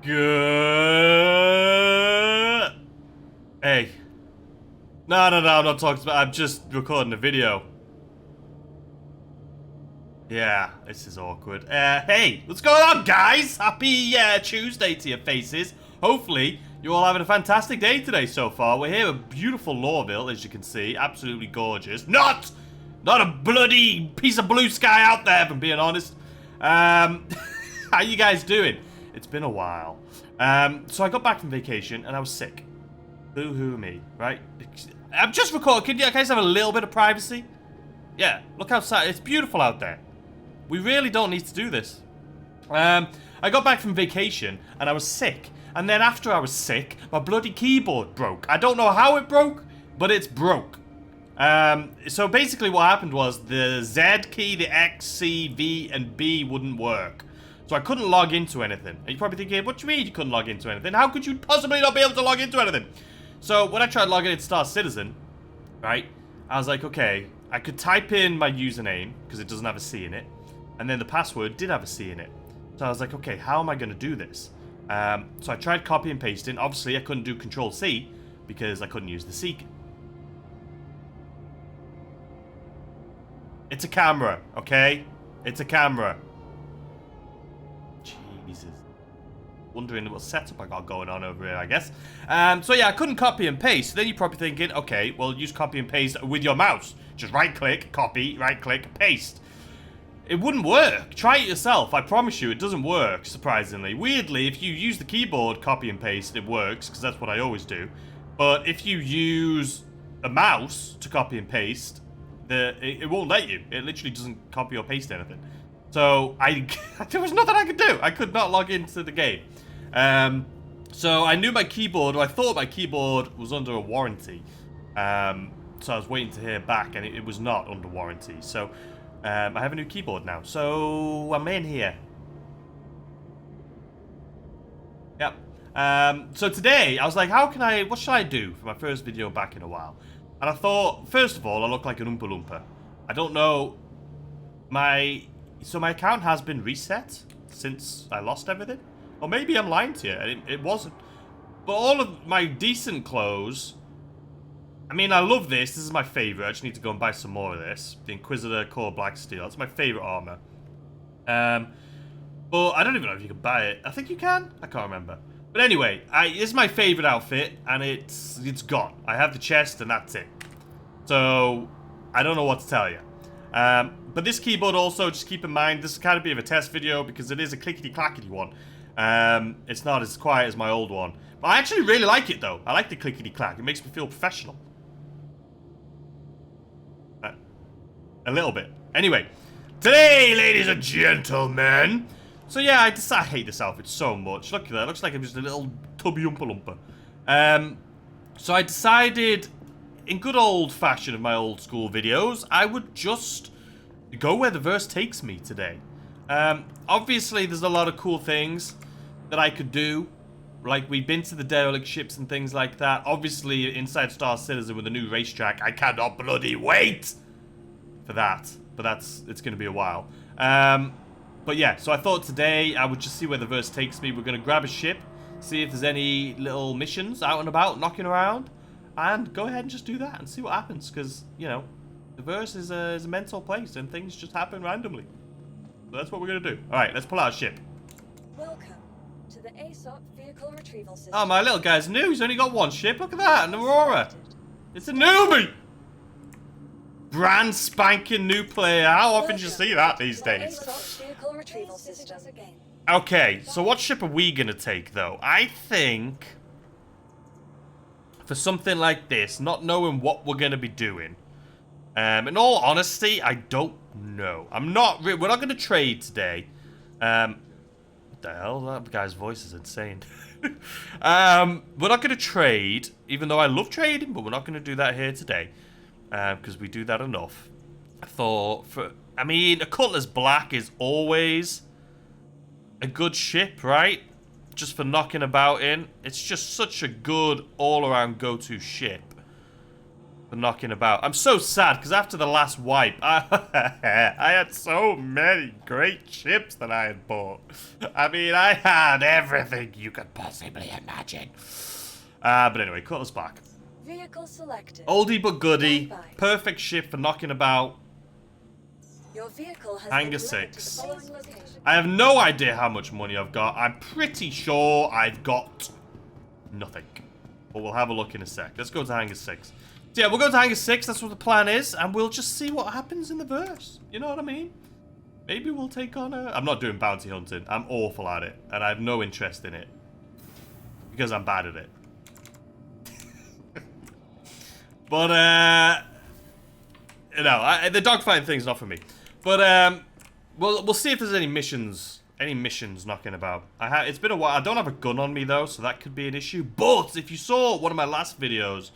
Good. Hey. No, I'm not talking about. I'm just recording a video. Yeah, this is awkward. Hey, what's going on, guys? Happy Tuesday to your faces. Hopefully, you're all having a fantastic day today so far. We're here at beautiful Lawville, as you can see. Absolutely gorgeous. Not a bloody piece of blue sky out there, if I'm being honest. How you guys doing? It's been a while. So I got back from vacation, and I was sick. Boo-hoo me, right? I'm just recording. Can you guys have a little bit of privacy? Yeah, look outside. It's beautiful out there. We really don't need to do this. I got back from vacation, and I was sick. And then after I was sick, my bloody keyboard broke. I don't know how it broke, but it's broke. So basically what happened was the Z key, the X, C, V, and B wouldn't work. So I couldn't log into anything. And you're probably thinking, what do you mean you couldn't log into anything? How could you possibly not be able to log into anything? So when I tried logging into Star Citizen, right, I was like, okay, I could type in my username, because it doesn't have a C in it. And then the password did have a C in it. So I was like, okay, how am I going to do this? So I tried copy and pasting. Obviously, I couldn't do Control-C, because I couldn't use the C key. It's a camera, okay? It's a camera. Jesus. Wondering what setup I got going on over here, I guess. So yeah, I couldn't copy and paste. Then you're probably thinking, okay, well, use copy and paste with your mouse. Just right-click, copy, right-click, paste. It wouldn't work. Try it yourself. I promise you, it doesn't work, surprisingly. Weirdly, if you use the keyboard, copy and paste, it works, because that's what I always do. But if you use a mouse to copy and paste, it won't let you. It literally doesn't copy or paste anything. So there was nothing I could do. I could not log into the game. So I knew my keyboard, or I thought my keyboard was under a warranty. So I was waiting to hear back, and it was not under warranty. So I have a new keyboard now. So I'm in here. Yep. So today I was like, what should I do for my first video back in a while? And I thought, first of all, I look like an Oompa Loompa. I don't know. So my account has been reset since I lost everything. Or maybe I'm lying to you, and it wasn't. But all of my decent clothes, I mean, I love this. This is my favorite. I just need to go and buy some more of this. The Inquisitor Core Black Steel. It's my favorite armor. But I don't even know if you can buy it. I think you can. I can't remember. But anyway, it's my favorite outfit, and it's gone. I have the chest, and that's it. So I don't know what to tell you. But this keyboard also, just keep in mind, this is kind of a bit of a test video because it is a clickety-clackety one. It's not as quiet as my old one. But I actually really like it, though. I like the clickety-clack. It makes me feel professional. A little bit. Anyway, today, ladies and gentlemen. So yeah, I hate this outfit so much. Look at that. It looks like I'm just a little tubby Oompa Loompa. So I decided, in good old fashion of my old school videos, I would just go where the verse takes me today. Obviously, there's a lot of cool things that I could do. Like, we've been to the derelict ships and things like that. Obviously, inside Star Citizen with a new racetrack, I cannot bloody wait for that. But it's going to be a while. But yeah, so I thought today I would just see where the verse takes me. We're going to grab a ship, see if there's any little missions out and about, knocking around. And go ahead and just do that and see what happens. Because, you know, the verse is a mental place and things just happen randomly. So that's what we're going to do. Alright, let's pull out a ship. Welcome to the ASOP vehicle retrieval system. Oh, my little guy's new. He's only got one ship. Look at that, an Aurora. It's a newbie. Brand spanking new player. How often do you see that these days? Okay, so what ship are we going to take, though? I think for something like this, not knowing what we're going to be doing, in all honesty, I don't know. We're not going to trade today. What the hell? That guy's voice is insane. We're not going to trade, even though I love trading, but we're not going to do that here today. Because we do that enough. I mean, a Cutlass Black is always a good ship, right? Just for knocking about in. It's just such a good all-around go-to ship. for knocking about. I'm so sad because after the last wipe, I had so many great chips that I had bought. I mean, I had everything you could possibly imagine. But anyway, Cutlass back. Vehicle selected. Oldie but goodie. Standby. Perfect ship for knocking about. Your vehicle has Hangar been delivered to 6. the following location. I have no idea how much money I've got. I'm pretty sure I've got nothing. But we'll have a look in a sec. Let's go to Hangar 6. So yeah, we'll go to Hangar 6. That's what the plan is. And we'll just see what happens in the verse. You know what I mean? Maybe we'll take on a... I'm not doing bounty hunting. I'm awful at it. And I have no interest in it. Because I'm bad at it. But, you know, the dogfighting thing's not for me. But, we'll see if there's any missions knocking about. It's been a while. I don't have a gun on me, though, so that could be an issue. But, if you saw one of my last videos,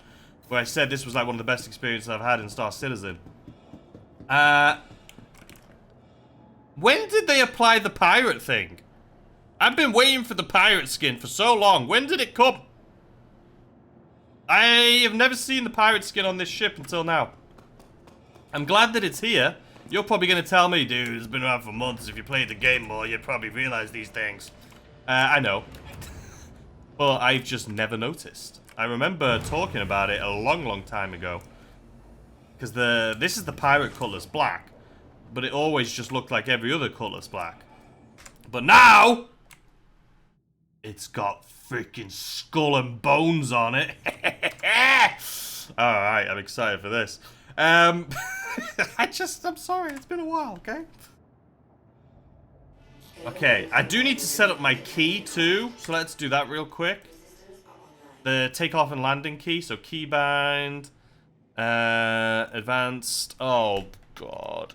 where I said this was, like, one of the best experiences I've had in Star Citizen. When did they apply the pirate thing? I've been waiting for the pirate skin for so long. When did it come? I have never seen the pirate skin on this ship until now. I'm glad that it's here. You're probably going to tell me, dude, it's been around for months. If you played the game more, you'd probably realize these things. I know. But I've just never noticed. I remember talking about it a long, long time ago. Because this is the pirate Cutlass Black. But it always just looked like every other Cutlass Black. But now... it's got freaking skull and bones on it. Alright, I'm excited for this. I'm sorry, it's been a while, okay? Okay, I do need to set up my key too, so let's do that real quick. The takeoff and landing key, so keybind, advanced, oh god.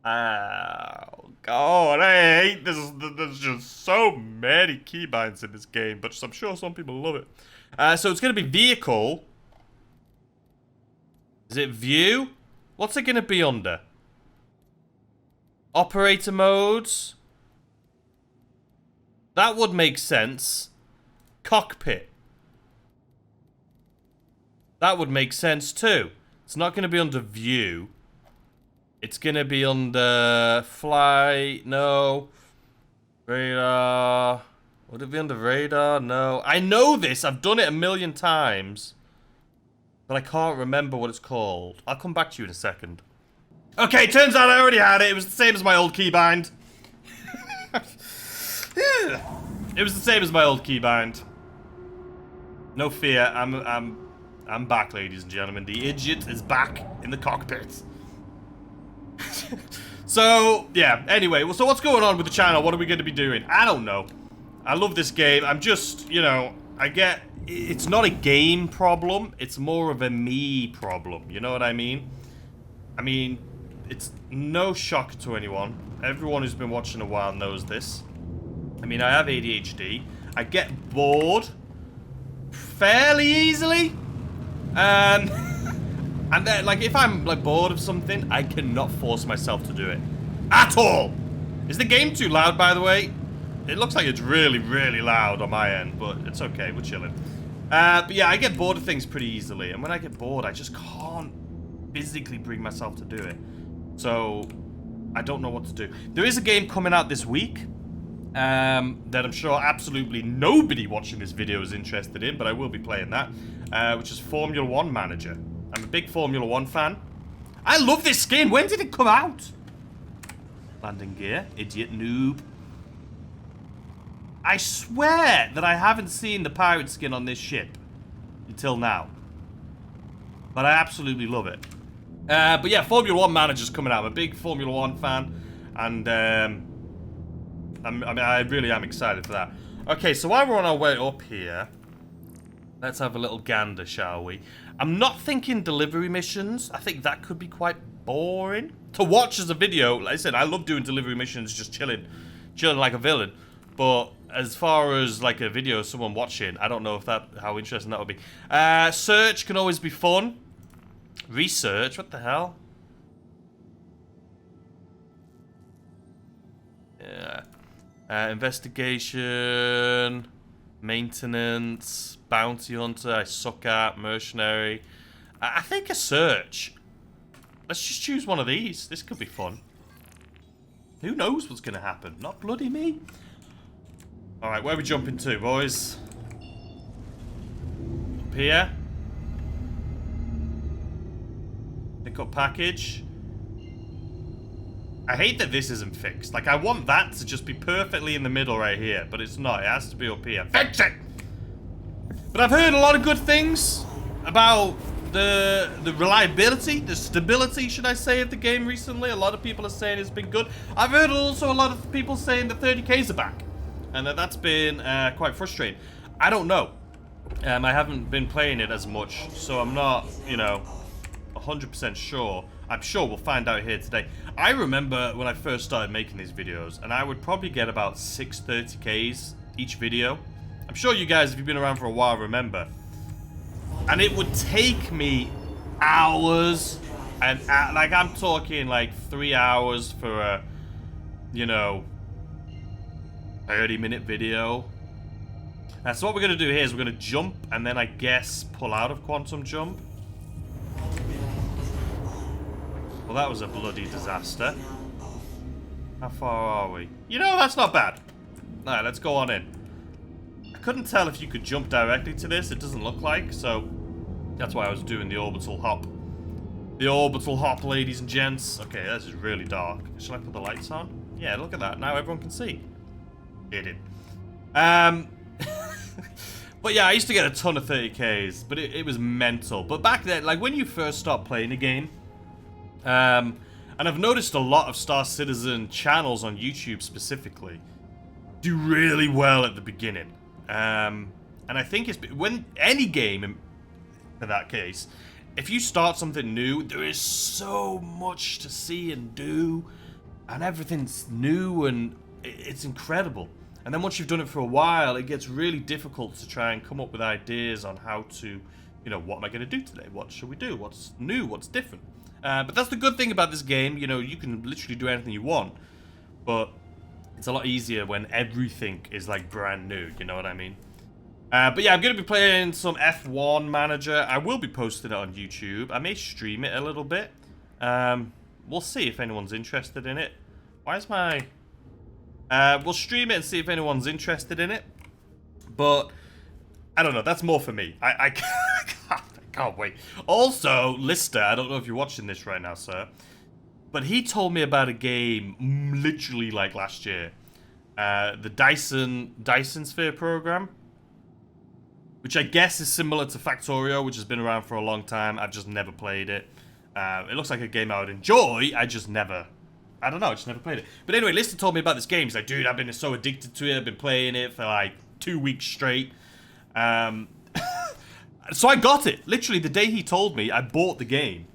Oh god, I hate this. There's just so many keybinds in this game, but I'm sure some people love it. So it's going to be vehicle. Is it view? What's it going to be under? Operator modes. That would make sense. Cockpit. That would make sense too. It's not going to be under view. It's going to be under flight. No. Radar. Would it be under radar? No. I know this. I've done it a million times. But I can't remember what it's called. I'll come back to you in a second. Okay, turns out I already had it. It was the same as my old keybind. It was the same as my old keybind. No fear. I'm back, ladies and gentlemen. The idiot is back in the cockpit. So, yeah, anyway, so what's going on with the channel? What are we going to be doing? I don't know. I love this game. I'm just, you know, it's not a game problem. It's more of a me problem. You know what I mean? I mean, it's no shock to anyone. Everyone who's been watching a while knows this. I mean, I have ADHD. I get bored fairly easily. And then, like, if I'm, like, bored of something, I cannot force myself to do it. At all! Is the game too loud, by the way? It looks like it's really, really loud on my end, but it's okay. We're chilling. But yeah, I get bored of things pretty easily. And when I get bored, I just can't physically bring myself to do it. So, I don't know what to do. There is a game coming out this week that I'm sure absolutely nobody watching this video is interested in, but I will be playing that, which is Formula 1 Manager. I'm a big Formula 1 fan. I love this skin. When did it come out? Landing gear. Idiot noob. I swear that I haven't seen the pirate skin on this ship until now. But I absolutely love it. But yeah, Formula 1 Manager's coming out. I'm a big Formula 1 fan. And I really am excited for that. Okay, so while we're on our way up here, let's have a little gander, shall we? I'm not thinking delivery missions. I think that could be quite boring to watch as a video. Like I said, I love doing delivery missions, just chilling like a villain. But as far as like a video of someone watching, I don't know if how interesting that would be. Search can always be fun. Research, what the hell? Yeah. Investigation, maintenance, bounty hunter, I suck at, mercenary. I think a search. Let's just choose one of these. This could be fun. Who knows what's going to happen? Not bloody me. Alright, where are we jumping to, boys? Up here. Pick up package. I hate that this isn't fixed. Like, I want that to just be perfectly in the middle right here, but it's not. It has to be up here. Fix it! But I've heard a lot of good things about the reliability, the stability, should I say, of the game recently. A lot of people are saying it's been good. I've heard also a lot of people saying the 30Ks are back, and that's been quite frustrating. I don't know. I haven't been playing it as much, so I'm not, you know, 100% sure. I'm sure we'll find out here today. I remember when I first started making these videos, and I would probably get about 6 30Ks each video. I'm sure you guys, if you've been around for a while, remember. And it would take me hours, and like I'm talking like 3 hours for a, you know, 30-minute video. So what we're gonna do here is we're gonna jump, and then I guess pull out of quantum jump. Well, that was a bloody disaster. How far are we? You know, that's not bad. Alright, let's go on in. I couldn't tell if you could jump directly to this. It doesn't look like, so that's why I was doing the orbital hop. The orbital hop, ladies and gents. Okay, this is really dark. Shall I put the lights on? Yeah, look at that. Now everyone can see. It did. But yeah, I used to get a ton of 30Ks, but it was mental. But back then, like when you first start playing a game, and I've noticed a lot of Star Citizen channels on YouTube specifically do really well at the beginning. And I think it's when any game, in that case, if you start something new, there is so much to see and do, and everything's new, and it's incredible. And then once you've done it for a while, it gets really difficult to try and come up with ideas on how to, you know, what am I going to do today? What should we do? What's new? What's different? But that's the good thing about this game. You know, you can literally do anything you want, but it's a lot easier when everything is like brand new. You know what I mean? But yeah, I'm going to be playing some F1 Manager. I will be posting it on YouTube. I may stream it a little bit. We'll see if anyone's interested in it. Why is my... we'll stream it and see if anyone's interested in it. But, I don't know. That's more for me. I can't wait. Also, Lister, I don't know if you're watching this right now, sir, but he told me about a game literally like last year. The Dyson Sphere program, which I guess is similar to Factorio, which has been around for a long time. I've just never played it. It looks like a game I would enjoy. I just never played it. But anyway, Lister told me about this game. He's like, dude, I've been so addicted to it. I've been playing it for like 2 weeks straight. So I got it. Literally, the day he told me, I bought the game.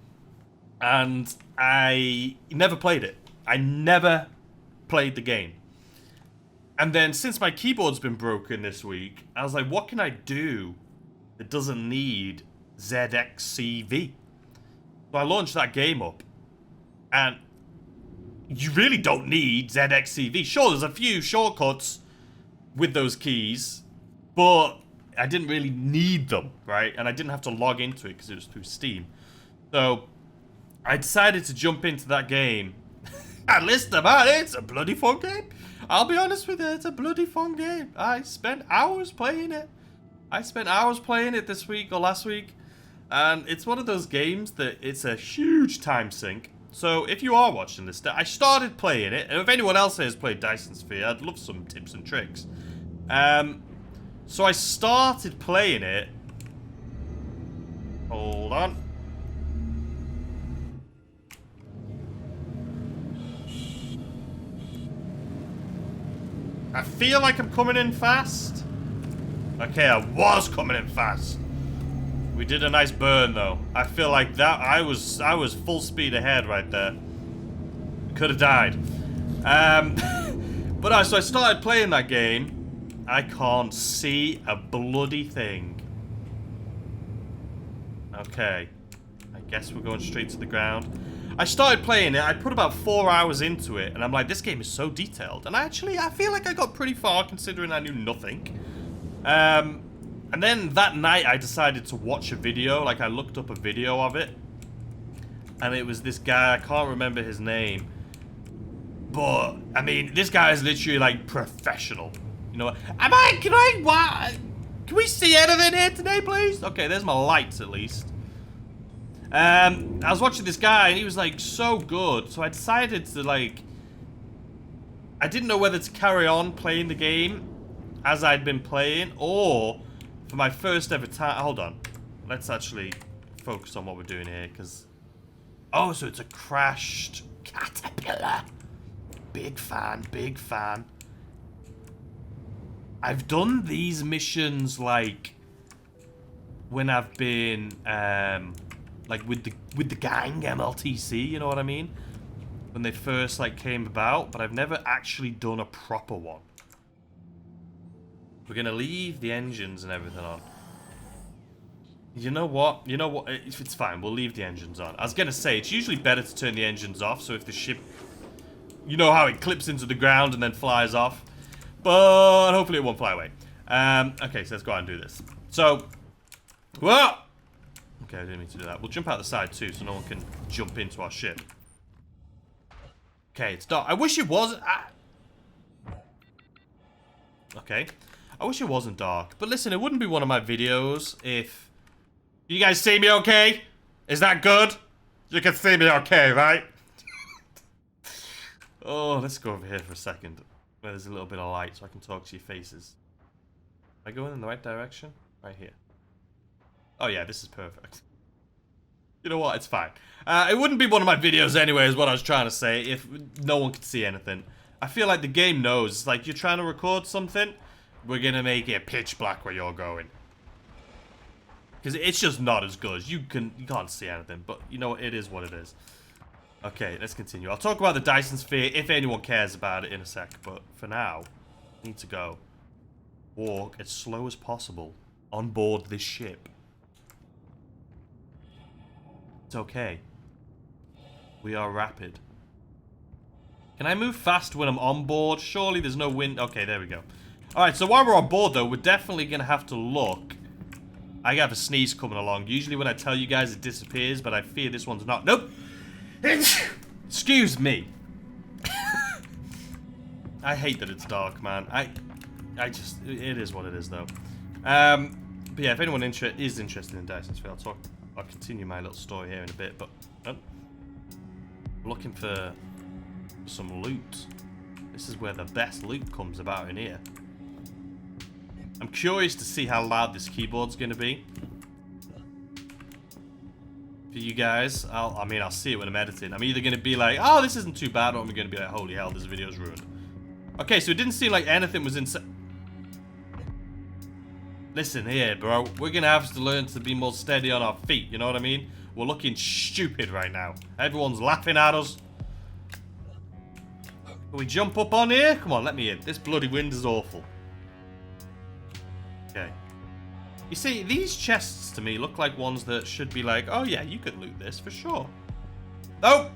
And I never played it. I never played the game. And then, since my keyboard's been broken this week, I was like, what can I do that doesn't need NZXT? So I launched that game up. And you really don't need NZXT. Sure, there's a few shortcuts with those keys, but I didn't really need them, right? And I didn't have to log into it because it was through Steam. So I decided to jump into that game. And listen, man, it's a bloody fun game. I'll be honest with you, it's a bloody fun game. I spent hours playing it. I spent hours playing it this week or last week. And it's one of those games that it's a huge time sink. So if you are watching this, I started playing it. And if anyone else has played Dyson Sphere, I'd love some tips and tricks. So I started playing it. Hold on. I feel like I'm coming in fast. Okay, I was coming in fast. We did a nice burn though. I feel like that I was full speed ahead right there. Could have died. But so I started playing that game. I can't see a bloody thing. Okay. I guess we're going straight to the ground. I started playing it. I put about 4 hours into it. And I'm like, this game is so detailed. And I feel like I got pretty far considering I knew nothing. And then that night I decided to watch a video. Like, I looked up a video of it. And it was this guy, I can't remember his name. But, I mean, this guy is literally, like, professional. You know what? Can we see anything here today, please? Okay, there's my lights, at least. I was watching this guy, and he was, like, so good. So I decided to, like... I didn't know whether to carry on playing the game as I'd been playing, or for my first ever time... Hold on. Let's actually focus on what we're doing here, because... Oh, so it's a crashed Caterpillar. Big fan, big fan. I've done these missions, like, when I've been, like, with the gang, MLTC, you know what I mean? When they first, like, came about, but I've never actually done a proper one. We're gonna leave the engines and everything on. You know what? You know what? It's fine. We'll leave the engines on. I was gonna say, it's usually better to turn the engines off, so if the ship... You know how it clips into the ground and then flies off? But hopefully it won't fly away. Okay, so let's go out and do this. So... Whoa! Okay, I didn't mean to do that. We'll jump out the side, too, so no one can jump into our ship. Okay, it's dark. I wish it wasn't... Okay. I wish it wasn't dark. But listen, it wouldn't be one of my videos if... You guys see me okay? Is that good? You can see me okay, right? Oh, let's go over here for a second. Where there's a little bit of light so I can talk to your faces. Am I going in the right direction? Right here. Oh yeah, this is perfect. You know what? It's fine. It wouldn't be one of my videos anyway, is what I was trying to say, if no one could see anything. I feel like the game knows. Like, you're trying to record something, we're gonna make it pitch black where you're going. Because it's just not as good. You can't see anything, but you know, it is what it is. Okay, let's continue. I'll talk about the Dyson Sphere if anyone cares about it in a sec, but for now, I need to go. Walk as slow as possible on board this ship. It's okay. We are rapid. Can I move fast when I'm on board? Surely there's no wind. Okay, there we go. Alright, so while we're on board, though, we're definitely going to have to look. I have a sneeze coming along. Usually when I tell you guys it disappears, but I fear this one's not. Nope. Excuse me. I hate that it's dark, man. I just... It is what it is, though. But yeah, if anyone is interested in Dyson Sphere, I'll continue my little story here in a bit, but... Oh, I'm looking for some loot. This is where the best loot comes about in here. I'm curious to see how loud this keyboard's going to be. For you guys, I'll see it when I'm editing. I'm either going to be like, oh, this isn't too bad, or I'm going to be like, holy hell, this video's ruined. Okay, so it didn't seem like anything was inside. Listen here, bro. We're going to have to learn to be more steady on our feet, you know what I mean? We're looking stupid right now. Everyone's laughing at us. Can we jump up on here? Come on, let me in. This bloody wind is awful. Okay. You see, these chests to me look like ones that should be like, oh yeah, you could loot this for sure. Nope.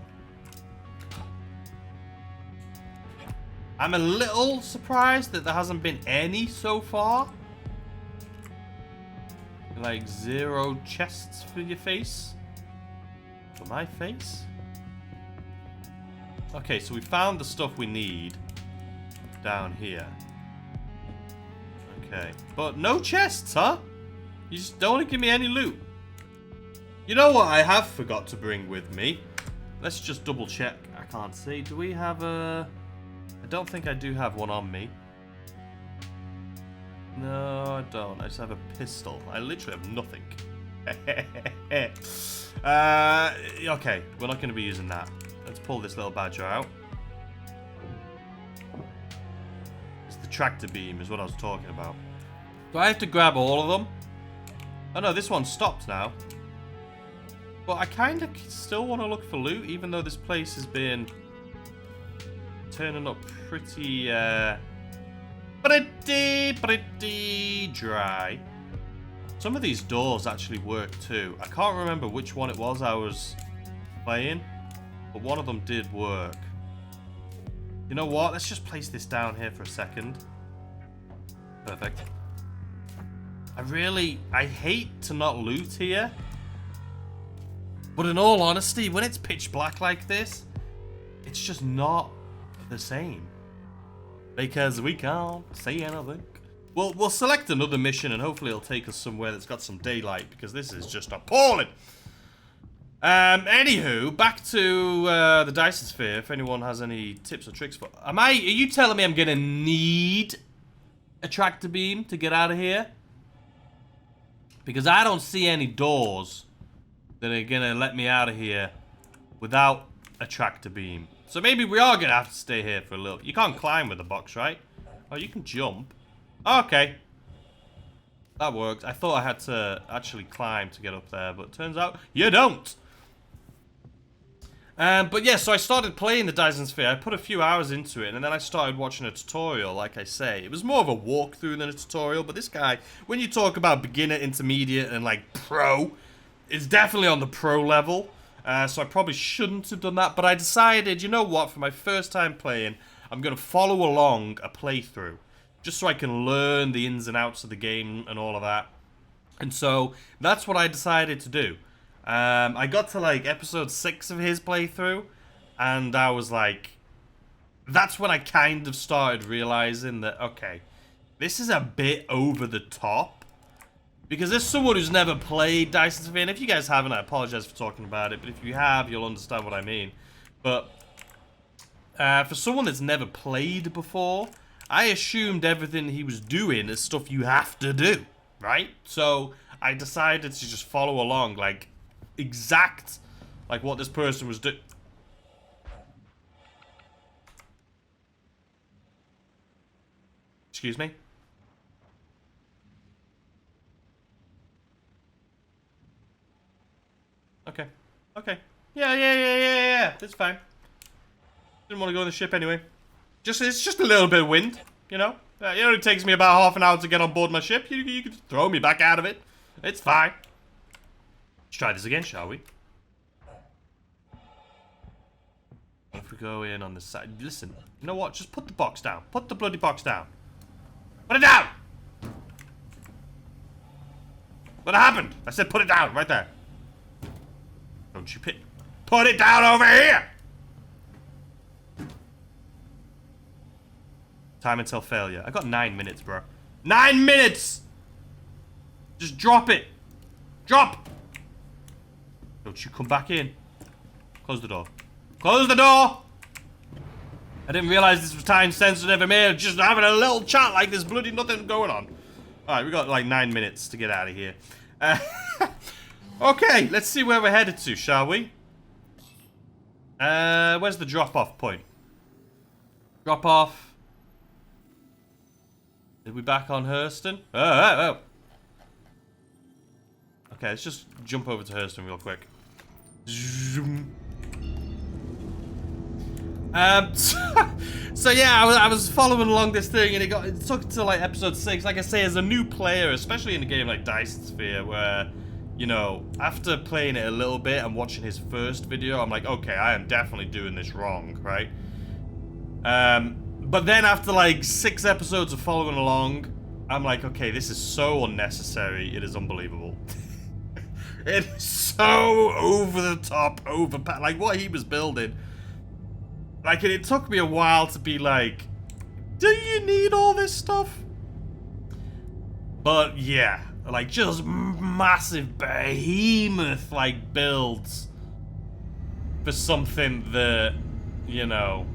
I'm a little surprised that there hasn't been any so far. Like 0 chests for your face. For my face? Okay, so we found the stuff we need down here. Okay, but no chests, huh? You just don't want to give me any loot. You know what I have forgot to bring with me? Let's just double check. I can't see. Do we have a... I don't think I do have one on me. No, I don't. I just have a pistol. I literally have nothing. Okay, we're not going to be using that. Let's pull this little badger out. It's the tractor beam is what I was talking about. Do I have to grab all of them? Oh no, this one stopped now. But I kind of still want to look for loot, even though this place has been turning up pretty dry. Some of these doors actually work too. I can't remember which one it was I was playing, but one of them did work. You know what? Let's just place this down here for a second. Perfect. I hate to not loot here. But in all honesty, when it's pitch black like this, it's just not the same. Because we can't see anything. We'll select another mission and hopefully it'll take us somewhere that's got some daylight, because this is just appalling. Anywho, back to the Dyson Sphere, if anyone has any tips or tricks for... Are you telling me I'm gonna need a tractor beam to get out of here? Because I don't see any doors that are gonna let me out of here without a tractor beam. So maybe we are gonna have to stay here for a little... You can't climb with the box, right? Oh, you can jump. Okay. That worked. I thought I had to actually climb to get up there, but turns out you don't. But yeah, so I started playing the Dyson Sphere. I put a few hours into it, and then I started watching a tutorial, like I say. It was more of a walkthrough than a tutorial, but this guy, when you talk about beginner, intermediate, and like pro, is definitely on the pro level. So I probably shouldn't have done that, but I decided, you know what, for my first time playing, I'm going to follow along a playthrough, just so I can learn the ins and outs of the game and all of that. And so that's what I decided to do. I got to like episode 6 of his playthrough, and I was like, that's when I kind of started realizing that, okay, this is a bit over the top. Because as someone who's never played Dyson Sphere, and if you guys haven't, I apologize for talking about it, but if you have, you'll understand what I mean. But for someone that's never played before, I assumed everything he was doing is stuff you have to do, right? So I decided to just follow along, like, exact, like what this person was doing. Excuse me? Okay. Okay. Yeah. That's fine. Didn't want to go on the ship anyway. It's just a little bit of wind, you know? It only takes me about half an hour to get on board my ship. You could throw me back out of it. It's fine. Let's try this again, shall we? If we go in on the side... Listen, you know what? Just put the box down. Put the bloody box down. Put it down! What happened? I said put it down, right there. Don't you put it down over here! Time until failure. I got 9 minutes, bro. 9 minutes! Just drop it. Drop! Don't you come back in. Close the door. Close the door! I didn't realize this was time sensitive. I'm just having a little chat like there's bloody nothing going on. Alright, we got like 9 minutes to get out of here. Okay, let's see where we're headed to, shall we? Where's the drop-off point? Drop-off. Are we back on Hurston? Oh. Okay, let's just jump over to Hurston real quick. Zoom. So yeah, I was following along this thing, and it took to like episode 6. Like I say, as a new player, especially in a game like Dyson Sphere, where, you know, after playing it a little bit and watching his first video, I'm like, okay, I am definitely doing this wrong, right? But then after like 6 episodes of following along, I'm like, okay, this is so unnecessary. It is unbelievable. It is so over the top, like what he was building. Like, it took me a while to be like, do you need all this stuff? But yeah, like just massive behemoth like builds for something that, you know,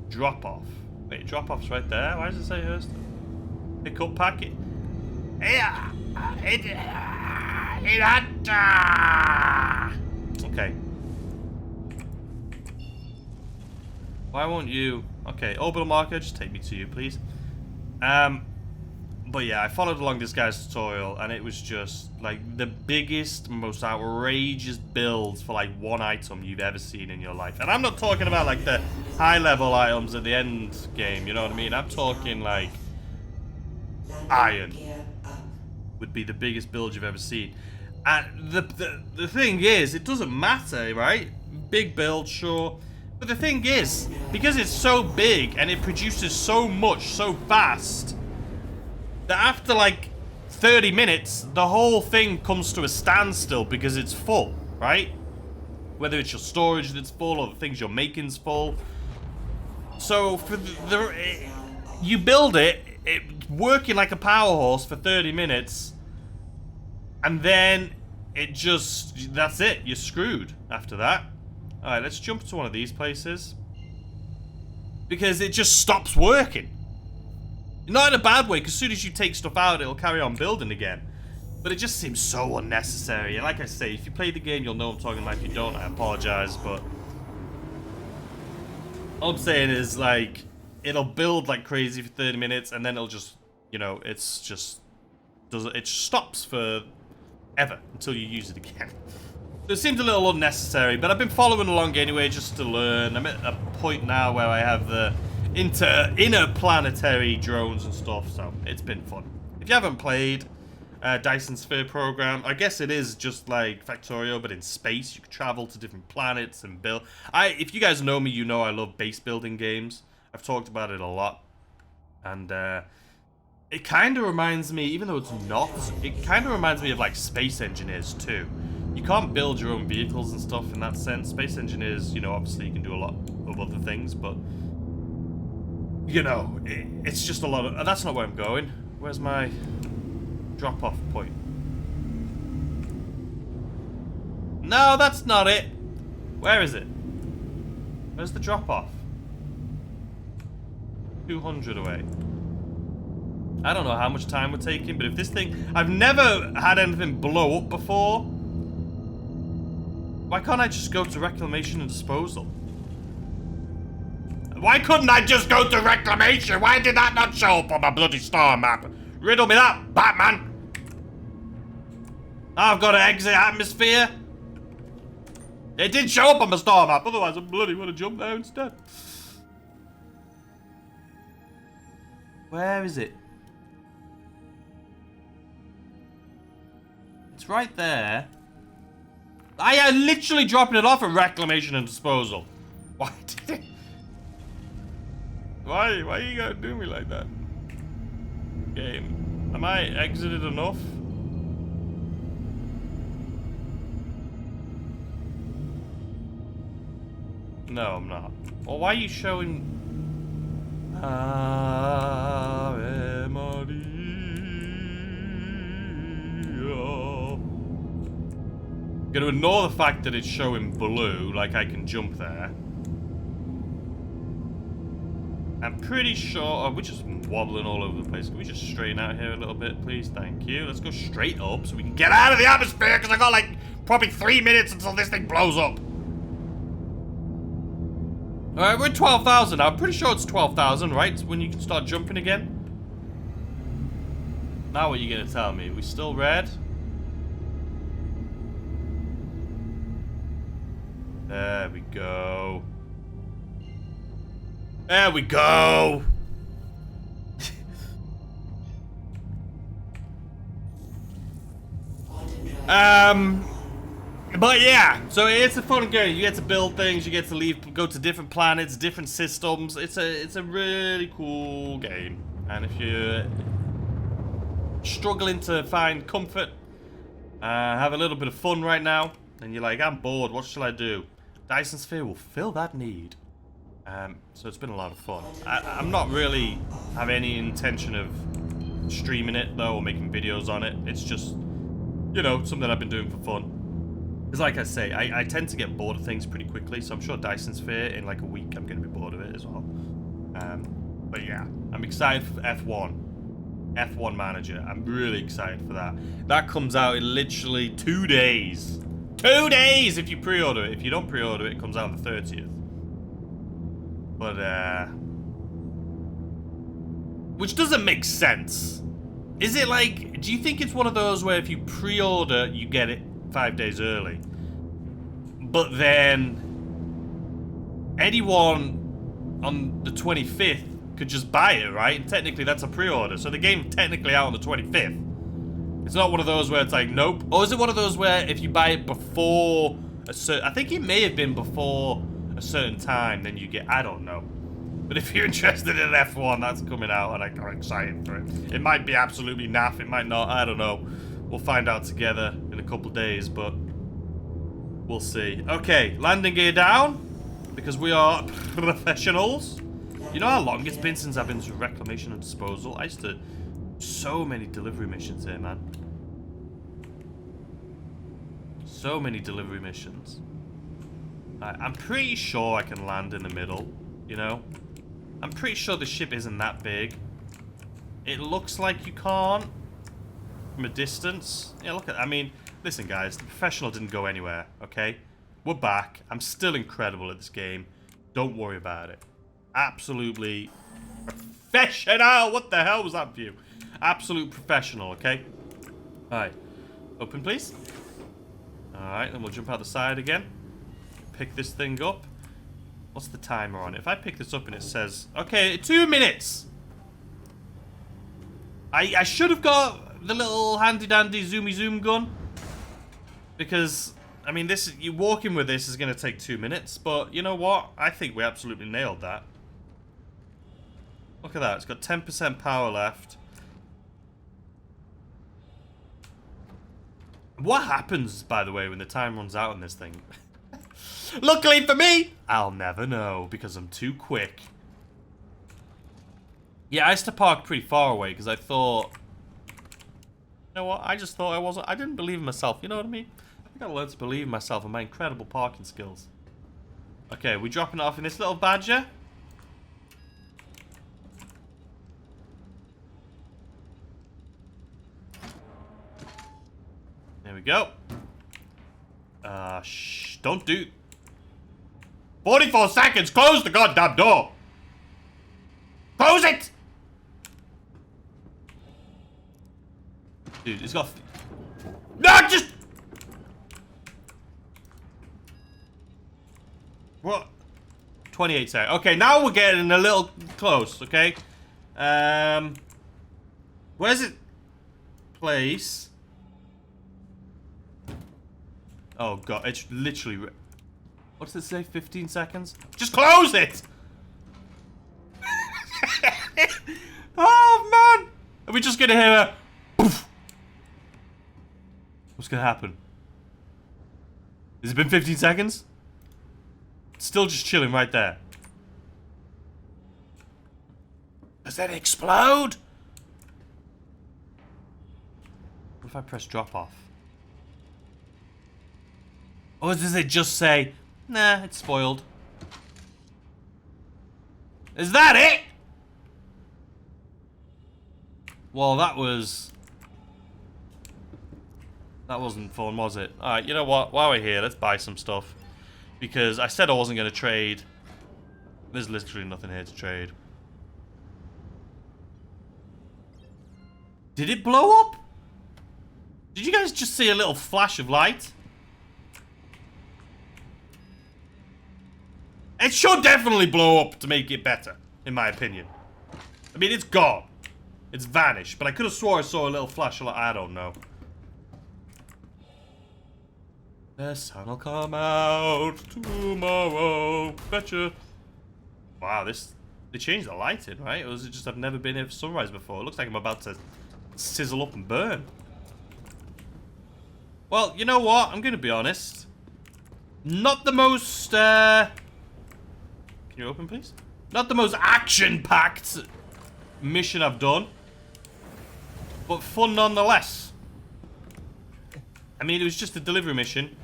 drop off. Wait, drop off's right there. Why does it say Hurston? Pick up packet. Yeah, okay. Why won't you? Okay, orbital marker, just take me to you, please. But yeah, I followed along this guy's tutorial, and it was just like the biggest, most outrageous builds for like one item you've ever seen in your life. And I'm not talking about like the high-level items at the end game, you know what I mean? I'm talking like iron would be the biggest build you've ever seen. And the thing is, it doesn't matter, right? Big build, sure. But the thing is, because it's so big and it produces so much so fast, that after like 30 minutes, the whole thing comes to a standstill because it's full, right? Whether it's your storage that's full or the things you're making's full. So for you build it working like a power horse for 30 minutes, and then it just, that's it. You're screwed after that. All right, let's jump to one of these places because it just stops working. Not in a bad way, because as soon as you take stuff out, it'll carry on building again. But it just seems so unnecessary. And like I say, if you play the game, you'll know I'm talking about. If you don't, I apologize. But all I'm saying is, like, it'll build like crazy for 30 minutes, and then it'll just, you know, it's just, it stops for ever until you use it again. So it seems a little unnecessary, but I've been following along anyway just to learn. I'm at a point now where I have the interplanetary drones and stuff, so it's been fun. If you haven't played Dyson Sphere program, I guess it is just like Factorio, but in space. You can travel to different planets and build. If you guys know me, you know I love base building games. I've talked about it a lot, and it kind of reminds me, even though it's not, it kind of reminds me of like Space Engineers too. You can't build your own vehicles and stuff in that sense. Space Engineers, you know, obviously you can do a lot of other things, but you know, it's just a lot of... That's not where I'm going. Where's my drop-off point? No, that's not it. Where is it? Where's the drop-off? 200 away. I don't know how much time we're taking, but if this thing... I've never had anything blow up before. Why can't I just go to reclamation and disposal? Why couldn't I just go to reclamation? Why did that not show up on my bloody star map? Riddle me that, Batman. I've got to exit atmosphere. It did show up on my star map, otherwise I bloody would have jumped there instead. Where is it? It's right there. I am literally dropping it off at reclamation and disposal. Why did it? Why you gotta do me like that? Game. Am I exited enough? No, I'm not. Well, why are you showing... I'm gonna ignore the fact that it's showing blue, like I can jump there. I'm pretty sure... Oh, we're just wobbling all over the place. Can we just straighten out here a little bit, please? Thank you. Let's go straight up so we can get out of the atmosphere, because I got, like, probably 3 minutes until this thing blows up. Alright, we're at 12,000 now. I'm pretty sure it's 12,000, right? When you can start jumping again. Now what are you going to tell me? We still red? There we go. There we go. But yeah, so it's a fun game. You get to build things, you get to go to different planets, different systems. It's a really cool game. And if you're struggling to find comfort, have a little bit of fun right now, and you're like, I'm bored, what shall I do? Dyson Sphere will fill that need. So it's been a lot of fun. I'm not really have any intention of streaming it though, or making videos on it. It's just, you know, something I've been doing for fun. Because like I say, I tend to get bored of things pretty quickly, so I'm sure Dyson Sphere, in like a week, I'm going to be bored of it as well. But yeah, I'm excited for F1 Manager. I'm really excited for that. That comes out in literally 2 days. 2 days if you pre-order it. If you don't pre-order it, it comes out on the 30th. But, which doesn't make sense. Is it like, do you think it's one of those where if you pre-order, you get it 5 days early? But then, anyone on the 25th could just buy it, right? And technically that's a pre-order. So the game's technically out on the 25th. It's not one of those where it's like, nope. Or is it one of those where if you buy it before a certain... I think it may have been before a certain time, then you get... I don't know. But if you're interested in F1, that's coming out, and I'm excited for it. It might be absolutely naff, it might not, I don't know. We'll find out together in a couple days, but we'll see. Okay, landing gear down, because we are professionals. You know how long it's been since I've been to reclamation and disposal? I used to... So many delivery missions here, man. So many delivery missions. I'm pretty sure I can land in the middle, you know? I'm pretty sure the ship isn't that big. It looks like you can't from a distance. Yeah, look at... I mean, listen, guys. The professional didn't go anywhere, okay? We're back. I'm still incredible at this game. Don't worry about it. Absolutely professional. What the hell was that view? Absolute professional, okay? Alright. Open, please. Alright, then we'll jump out the side again. Pick this thing up. What's the timer on it? If I pick this up and it says... Okay, 2 minutes! I should have got the little handy-dandy zoomy zoom gun. Because, I mean, this you walking with this is going to take 2 minutes. But, you know what? I think we absolutely nailed that. Look at that. It's got 10% power left. What happens, by the way, when the time runs out on this thing? Luckily for me, I'll never know because I'm too quick. Yeah, I used to park pretty far away because I thought... You know what? I just thought I wasn't... I didn't believe in myself, you know what I mean? I gotta learn to believe in myself and my incredible parking skills. Okay, we're dropping it off in this little badger. There we go. Shh, don't do... 44 seconds, close the goddamn door! Close it! Dude, it's got... No, just... What? 28 seconds. Okay, now we're getting a little close, okay? Where's it? Place. Oh god, it's literally... What does it say? 15 seconds? Just close it! Oh man! Are we just gonna hear a... Poof? What's gonna happen? Has it been 15 seconds? Still just chilling right there. Does that explode? What if I press drop off? Or does it just say, nah, it's spoiled? Is that it? Well, that wasn't fun, was it? Alright, you know what? While we're here, let's buy some stuff. Because I said I wasn't going to trade. There's literally nothing here to trade. Did it blow up? Did you guys just see a little flash of light? It should definitely blow up to make it better, in my opinion. I mean, it's gone. It's vanished, but I could have swore I saw a little flash of light. I don't know. The sun will come out tomorrow. Betcha. Wow, they changed the lighting, right? Or was it just I've never been here for sunrise before? It looks like I'm about to sizzle up and burn. Well, you know what? I'm gonna be honest. Not the most, Can you open, please? Not the most action-packed mission I've done. But fun nonetheless. I mean, it was just a delivery mission.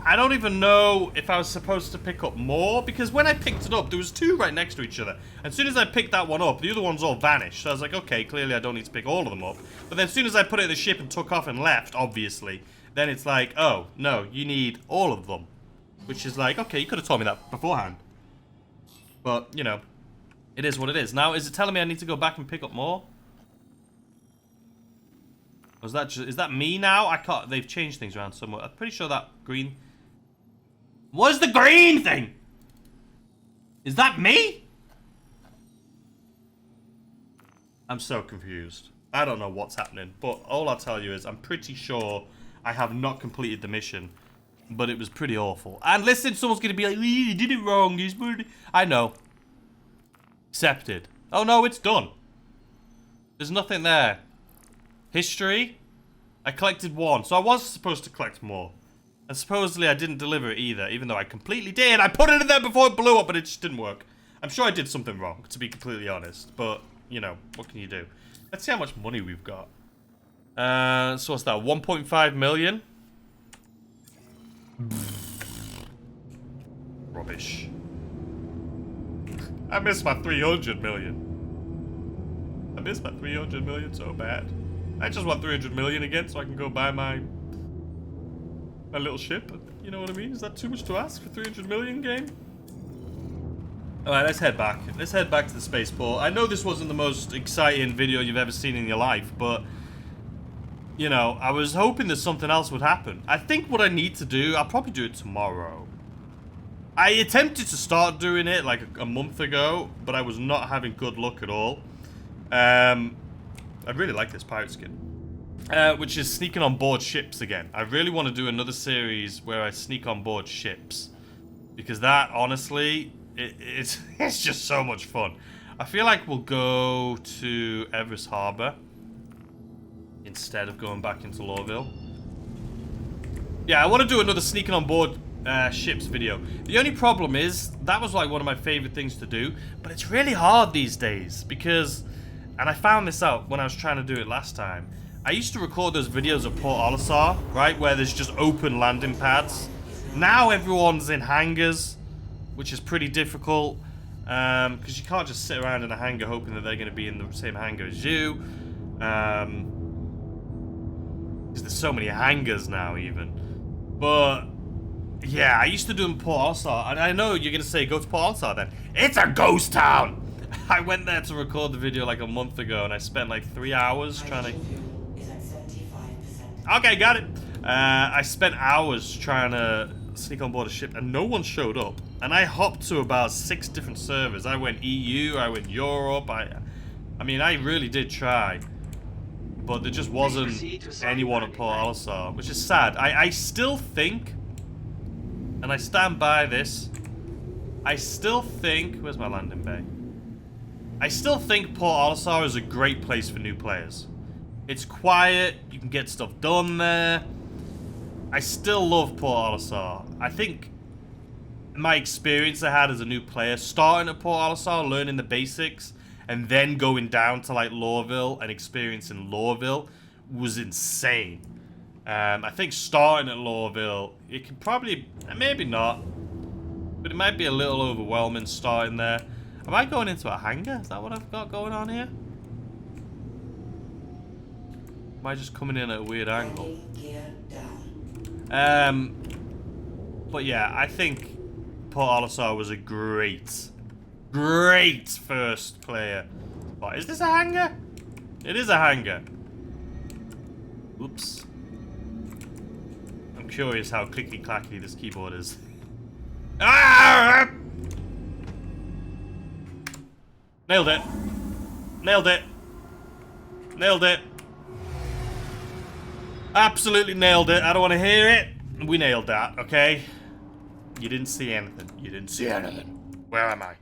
I don't even know if I was supposed to pick up more, because when I picked it up, there was 2 right next to each other. And as soon as I picked that one up, the other ones all vanished. So I was like, okay, clearly I don't need to pick all of them up. But then as soon as I put it in the ship and took off and left, obviously, then it's like, oh, no, you need all of them. Which is like, okay, you could have told me that beforehand. But, you know, it is what it is. Now, is it telling me I need to go back and pick up more? Was that just, is that me now? I can't, they've changed things around somewhat. I'm pretty sure that green... What's the green thing? Is that me? I'm so confused. I don't know what's happening, but all I'll tell you is I'm pretty sure I have not completed the mission, but it was pretty awful. And listen, someone's going to be like, you did it wrong. I know. Accepted. Oh no, it's done. There's nothing there. History. I collected 1, so I was supposed to collect more. And supposedly I didn't deliver it either, even though I completely did. I put it in there before it blew up, but it just didn't work. I'm sure I did something wrong, to be completely honest. But, you know, what can you do? Let's see how much money we've got. So what's that? 1.5 million? Rubbish. I missed my 300 million. I missed my 300 million so bad. I just want 300 million again so I can go buy my little ship. You know what I mean? Is that too much to ask for 300 million game? Alright, let's head back. Let's head back to the spaceport. I know this wasn't the most exciting video you've ever seen in your life, but you know, I was hoping that something else would happen. I think what I need to do, I'll probably do it tomorrow. I attempted to start doing it like a month ago, but I was not having good luck at all. I really like this pirate skin. Which is sneaking on board ships again. I really want to do another series where I sneak on board ships. Because that, honestly, it's just so much fun. I feel like we'll go to Everest Harbor instead of going back into Lawville. Yeah, I want to do another sneaking on board ships video. The only problem is, that was like one of my favorite things to do, but it's really hard these days because, and I found this out when I was trying to do it last time, I used to record those videos of Port Olisar, right, where there's just open landing pads. Now everyone's in hangars, which is pretty difficult, because you can't just sit around in a hangar hoping that they're going to be in the same hangar as you, because there's so many hangars now even. But yeah, I used to do them in Port Olisar, and I know you're going to say go to Port Olisar then. It's a ghost town! I went there to record the video like a month ago, and I spent like 3 hours trying to... Okay, got it. I spent hours trying to sneak on board a ship, and no one showed up. And I hopped to about 6 different servers. I went EU, I went Europe. I mean, I really did try, but there just wasn't anyone at Port Olisar, which is sad. I still think, and I stand by this, I still think... Where's my landing bay? I still think Port Olisar is a great place for new players. It's quiet, you can get stuff done there. I still love Port Olisar. I think my experience I had as a new player, starting at Port Olisar, learning the basics, and then going down to like Lawville and experiencing Lawville was insane. I think starting at Lawville, it can probably, maybe not, but it might be a little overwhelming starting there. Am I going into a hangar? Is that what I've got going on here? Am I just coming in at a weird angle? But yeah, I think Port Olisar was a great first player. But is this a hangar? It is a hangar. Oops. I'm curious how clicky-clacky this keyboard is. Ah! Nailed it. Nailed it. Nailed it. Absolutely nailed it. I don't want to hear it. We nailed that, okay? You didn't see anything. You didn't see anything. Where am I?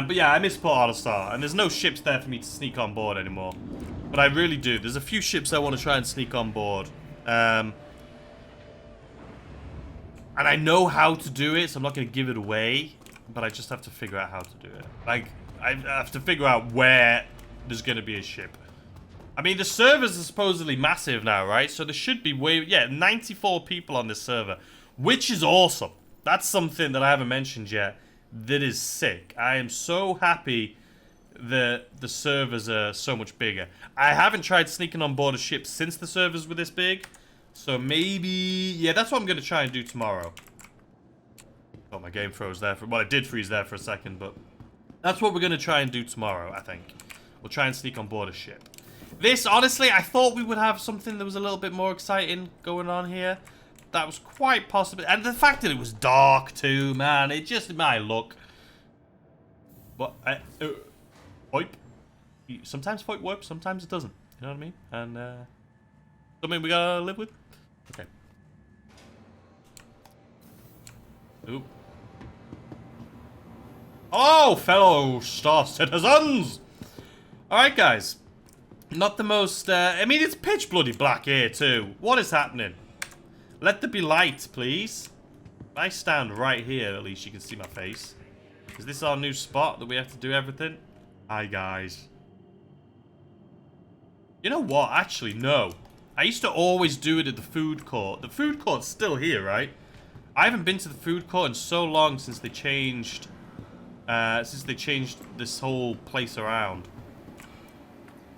But yeah, I miss Port Olisar, and there's no ships there for me to sneak on board anymore. But I really do. There's a few ships I want to try and sneak on board. And I know how to do it, so I'm not going to give it away. But I just have to figure out how to do it. Like, I have to figure out where there's going to be a ship. I mean, the servers are supposedly massive now, right? So there should be 94 people on this server, which is awesome. That's something that I haven't mentioned yet that is sick. I am so happy that the servers are so much bigger. I haven't tried sneaking on board a ship since the servers were this big. So maybe... Yeah, that's what I'm going to try and do tomorrow. Oh, my game froze there. Well, it did freeze there for a second, but... That's what we're going to try and do tomorrow, I think. We'll try and sneak on board a ship. This, honestly, I thought we would have something that was a little bit more exciting going on here. That was quite possible. And the fact that it was dark, too, man. It just might look... What? VoIP? Sometimes VoIP works, sometimes it doesn't. You know what I mean? And, something we gotta live with? Okay. Oop. Hello, fellow star citizens! Alright, guys. Not the most, I mean, it's pitch bloody black here, too. What is happening? Let there be light, please. If I stand right here, at least you can see my face. Is this our new spot that we have to do everything? Hi, guys. You know what? Actually, no. I used to always do it at the food court. The food court's still here, right? I haven't been to the food court in so long since they changed... this whole place around.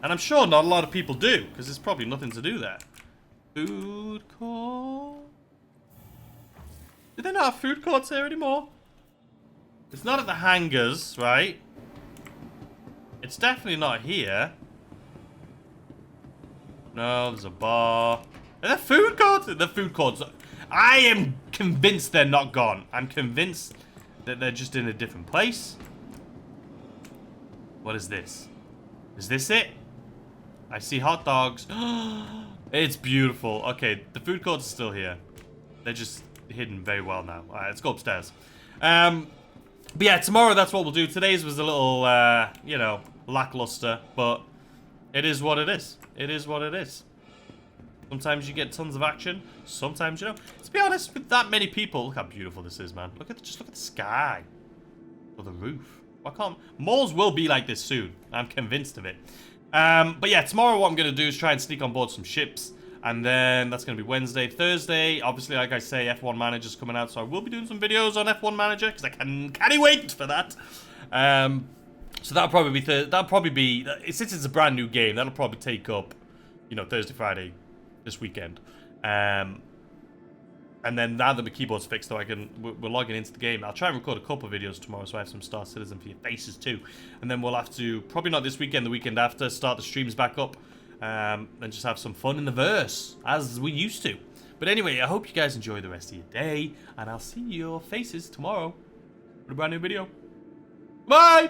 And I'm sure not a lot of people do, because there's probably nothing to do there. Food court? Do they not have food courts here anymore? It's not at the hangars, right? It's definitely not here. No, there's a bar. Are there food courts? The food courts. I am convinced they're not gone. I'm convinced that they're just in a different place. What is this? Is this it? I see hot dogs. It's beautiful. Okay, the food courts are still here. They're just hidden very well now. Alright, let's go upstairs. But yeah, tomorrow that's what we'll do. Today's was a little, you know, lackluster, but it is what it is. It is what it is. Sometimes you get tons of action. Sometimes you don't. To be honest, with that many people, look how beautiful this is, man. Just look at the sky. Or the roof. Why can't... Malls will be like this soon. I'm convinced of it. But yeah, tomorrow what I'm going to do is try and sneak on board some ships. And then that's going to be Wednesday. Thursday, obviously, like I say, F1 Manager's coming out. So I will be doing some videos on F1 Manager. Because I can't wait for that. So that'll probably be... Since it's a brand new game, that'll probably take up, you know, Thursday, Friday, this weekend. And then now that my keyboard's fixed, though, we're logging into the game. I'll try and record a couple of videos tomorrow, so I have some Star Citizen for your faces too. And then we'll have to, probably not this weekend, the weekend after, start the streams back up. And just have some fun in the verse, as we used to. But anyway, I hope you guys enjoy the rest of your day. And I'll see your faces tomorrow with a brand new video. Bye!